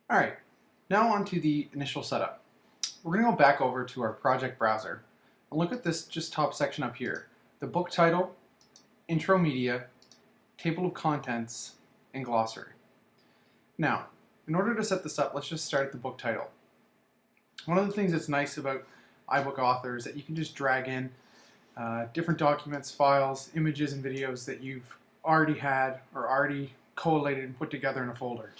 Alright, now on to the initial setup. We're going to go back over to our project browser and look at this just top section up here. The book title, intro media, table of contents, and glossary. Now, in order to set this up, let's just start at the book title. One of the things that's nice about iBook Author is that you can just drag in different documents, files, images, and videos that you've already had or already collated and put together in a folder.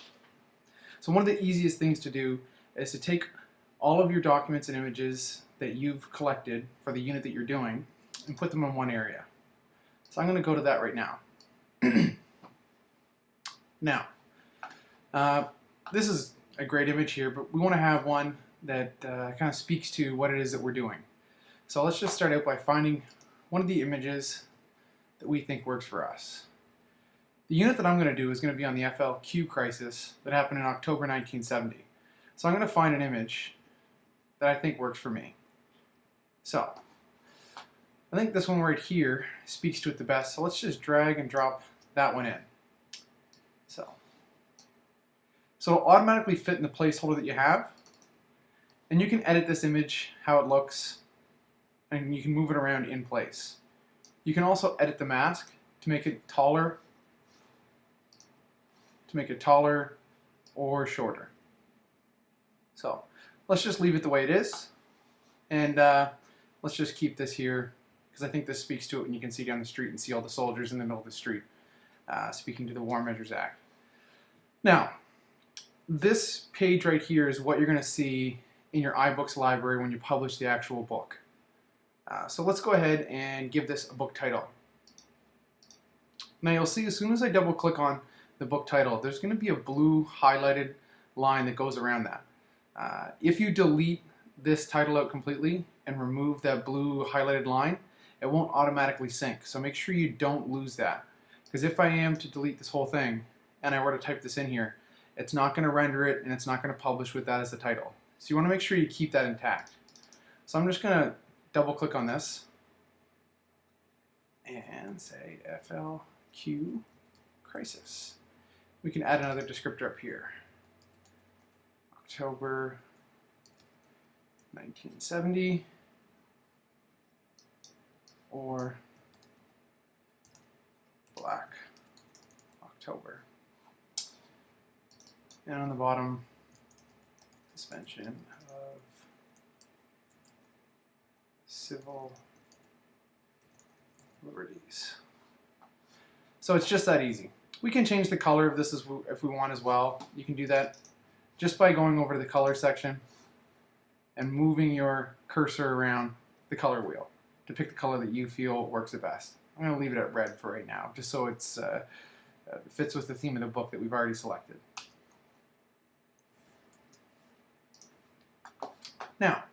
So one of the easiest things to do is to take all of your documents and images that you've collected for the unit that you're doing and put them in one area. So I'm going to go to that right now. Now, this is a great image here, but we want to have one that kind of speaks to what it is that we're doing. So let's just start out by finding one of the images that we think works for us. The unit that I'm going to do is going to be on the FLQ crisis that happened in October 1970. So I'm going to find an image that I think works for me. So I think this one right here speaks to it the best, so let's just drag and drop that one in. So it'll automatically fit in the placeholder that you have, and you can edit this image how it looks, and you can move it around in place. You can also edit the mask to make it taller, or shorter. So let's just leave it the way it is, and let's just keep this here because I think this speaks to it, and you can see down the street and see all the soldiers in the middle of the street speaking to the War Measures Act. Now, this page right here is what you're going to see in your iBooks library when you publish the actual book. So let's go ahead and give this a book title. Now you'll see as soon as I double click on the book title, there's going to be a blue highlighted line that goes around that. If you delete this title out completely and remove that blue highlighted line, it won't automatically sync. So make sure you don't lose that. Because if I am to delete this whole thing and I were to type this in here, it's not going to render it and it's not going to publish with that as the title. So you want to make sure you keep that intact. So I'm just going to double click on this and say FLQ crisis. We can add another descriptor up here. October 1970 or Black October. And on the bottom, suspension of civil liberties. So it's just that easy. We can change the color of this if we want as well. You can do that just by going over to the color section and moving your cursor around the color wheel to pick the color that you feel works the best. I'm going to leave it at red for right now, just so it fits with the theme of the book that we've already selected. Now,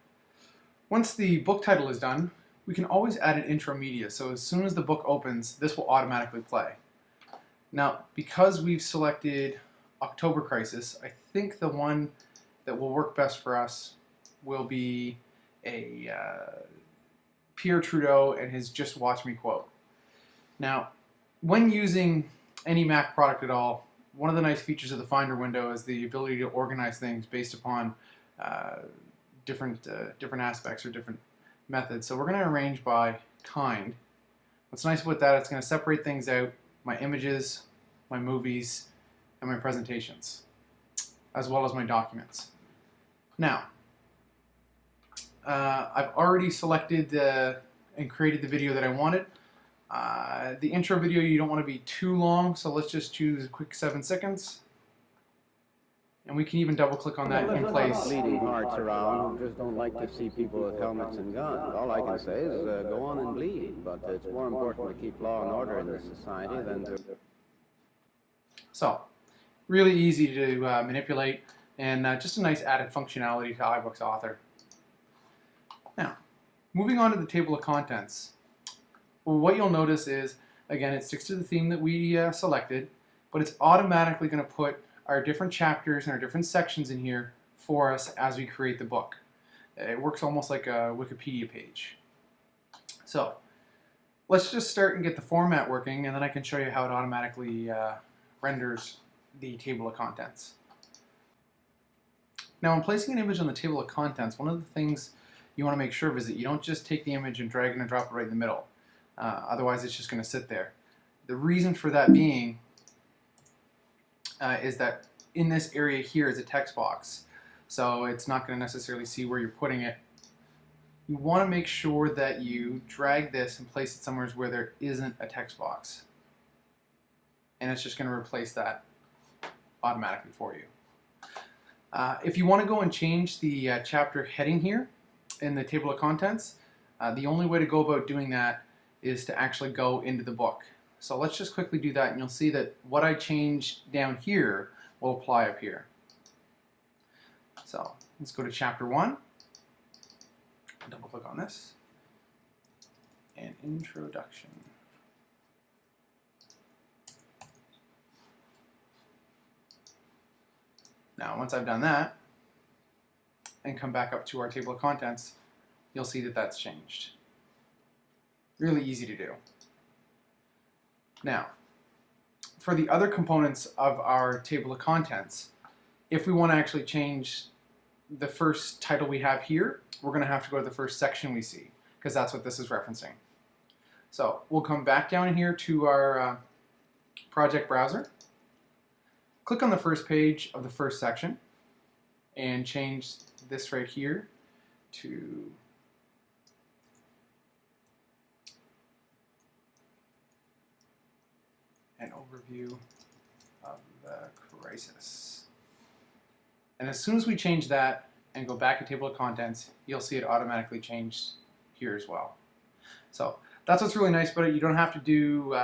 once the book title is done, we can always add an intro media, so as soon as the book opens, this will automatically play. Now, because we've selected October Crisis, I think the one that will work best for us will be a Pierre Trudeau and his "Just Watch Me" quote. Now, when using any Mac product at all, one of the nice features of the Finder window is the ability to organize things based upon different aspects or different methods. So we're going to arrange by kind. What's nice about that, it's going to separate things out: my images, my movies, and my presentations, as well as my documents. Now, I've already selected and created the video that I wanted. The intro video, you don't want to be too long, so let's just choose a quick 7 seconds. And we can even double click on that in place. Bleeding hearts around who just don't like to see people with helmets and guns. All I can say is go on and bleed, but it's more important to keep law and order in this society than to... So, really easy to manipulate, and just a nice added functionality to iBook's Author. Now, moving on to the table of contents. Well, what you'll notice is, again, it sticks to the theme that we selected, but it's automatically going to put our different chapters and our different sections in here for us as we create the book. It works almost like a Wikipedia page. So let's just start and get the format working, and then I can show you how it automatically renders the table of contents. Now, when placing an image on the table of contents, one of the things you want to make sure of is that you don't just take the image and drag and drop it right in the middle. Otherwise, it's just going to sit there. The reason for that being is that in this area here is a text box, so it's not going to necessarily see where you're putting it. You want to make sure that you drag this and place it somewhere where there isn't a text box, and it's just going to replace that automatically for you. If you want to go and change the chapter heading here in the table of contents, the only way to go about doing that is to actually go into the book. So let's just quickly do that, and you'll see that what I changed down here will apply up here. So let's go to chapter 1, double click on this, and introduction. Now, once I've done that, and come back up to our table of contents, you'll see that that's changed. Really easy to do. Now, for the other components of our table of contents, if we want to actually change the first title we have here, we're going to have to go to the first section we see, because that's what this is referencing. So we'll come back down here to our project browser. Click on the first page of the first section and change this right here to an overview of the crisis. And as soon as we change that and go back to table of contents, you'll see it automatically changed here as well. So that's what's really nice about it. You don't have to do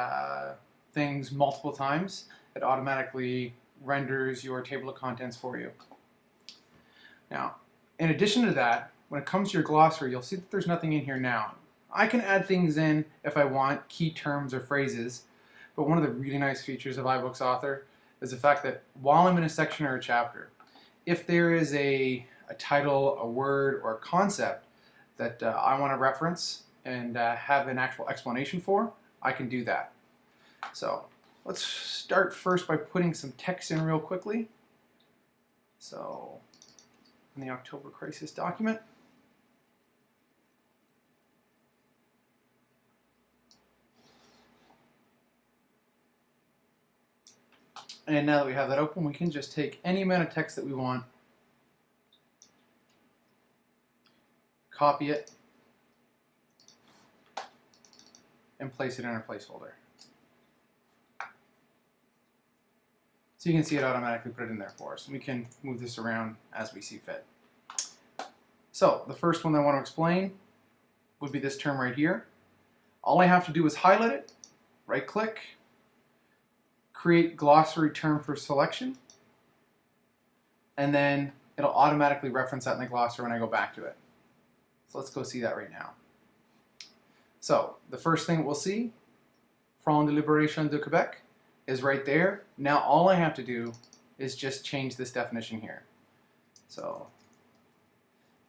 things multiple times. It automatically renders your table of contents for you. Now, in addition to that, when it comes to your glossary, you'll see that there's nothing in here now. I can add things in if I want, key terms or phrases, but one of the really nice features of iBook's Author is the fact that while I'm in a section or a chapter, if there is a title, a word, or a concept that I want to reference and have an actual explanation for, I can do that. So let's start first by putting some text in real quickly. So in the October Crisis document, and now that we have that open, we can just take any amount of text that we want, copy it, and place it in our placeholder. So you can see it automatically put it in there for us. And we can move this around as we see fit. So the first one I want to explain would be this term right here. All I have to do is highlight it, right click, create glossary term for selection, and then it'll automatically reference that in the glossary when I go back to it. So let's go see that right now. So the first thing we'll see, Front de Libération de Québec, is right there. Now all I have to do is just change this definition here. So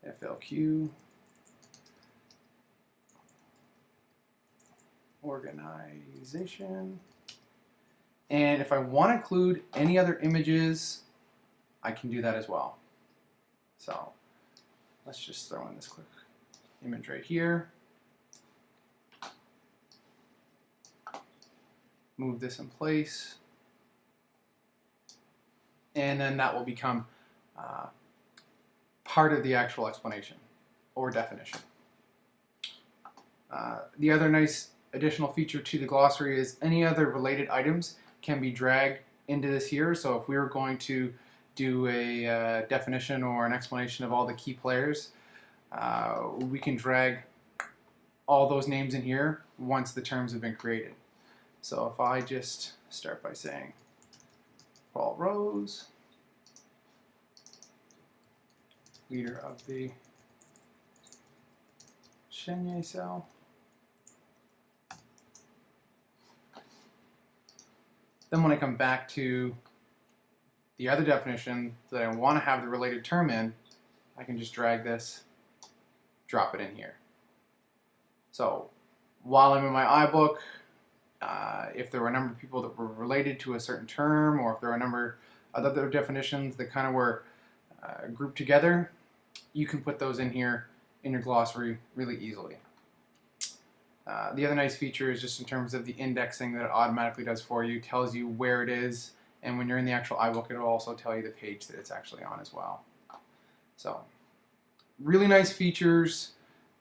FLQ, organization, and if I want to include any other images, I can do that as well. So let's just throw in this quick image right here. Move this in place, and then that will become part of the actual explanation or definition. The other nice additional feature to the glossary is any other related items can be dragged into this here. So if we were going to do a definition or an explanation of all the key players, we can drag all those names in here once the terms have been created. So if I just start by saying Paul Rose, leader of the Chenier cell, then when I come back to the other definition that I want to have the related term in, I can just drag this, drop it in here. So while I'm in my iBook, if there were a number of people that were related to a certain term, or if there were a number of other definitions that kind of were grouped together, you can put those in here in your glossary really easily. The other nice feature is just in terms of the indexing that it automatically does for you, tells you where it is, and when you're in the actual iBook, it will also tell you the page that it's actually on as well. So, really nice features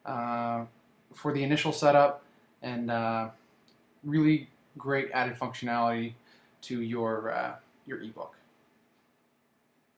for the initial setup, and really great added functionality to your ebook.